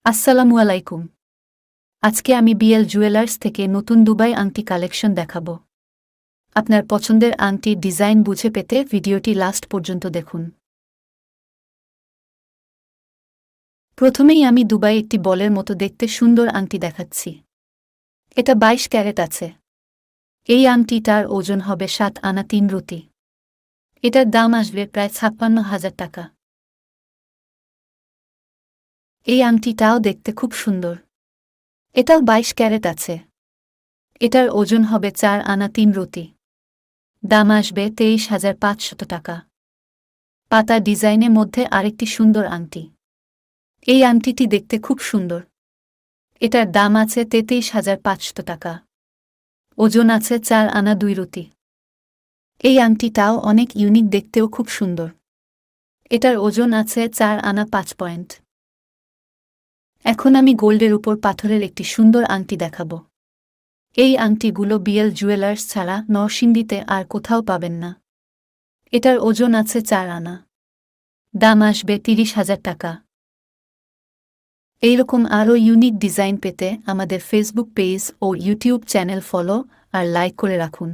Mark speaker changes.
Speaker 1: আসসালামু আলাইকুম। আজকে আমি বিএল জুয়েলার্স থেকে নতুন দুবাই আংটি কালেকশন দেখাবো। আপনার পছন্দের আংটির ডিজাইন বুঝে পেতে ভিডিওটি লাস্ট পর্যন্ত দেখুন। প্রথমেই আমি দুবাই একটি বলের মতো দেখতে সুন্দর আংটি দেখাচ্ছি। এটা 22 ক্যারেট আছে। এই আংটিটার ওজন হবে 7 আনা 3 রুটি। এটার দাম আসবে প্রায় 56,000 টাকা। এই আংটিটাও দেখতে খুব সুন্দর। এটাও 22 ক্যারেট আছে। এটার ওজন হবে 4 আনা 3 রুটি। দাম আসবে 23,500 টাকা। পাতা ডিজাইনের মধ্যে আরেকটি সুন্দর আংটি। এই আংটিটি দেখতে খুব সুন্দর। এটার দাম আছে 33,500 টাকা। ওজন আছে 4 আনা 2 রুটি। এই আংটিটাও অনেক ইউনিক, দেখতেও খুব সুন্দর। এটার ওজন আছে 4 আনা 5 পয়েন্ট। এখন আমি গোল্ডের উপর পাথরের একটি সুন্দর আংটি দেখাবো। এই আংটিগুলো বিএল জুয়েলার্স ছাড়া নরসিংদীতে আর কোথাও পাবেন না। এটার ওজন আছে 4 আনা। দাম আসবে 30,000 টাকা। এইরকম আরও ইউনিক ডিজাইন পেতে আমাদের ফেসবুক পেজ ও ইউটিউব চ্যানেল ফলো আর লাইক করে রাখুন।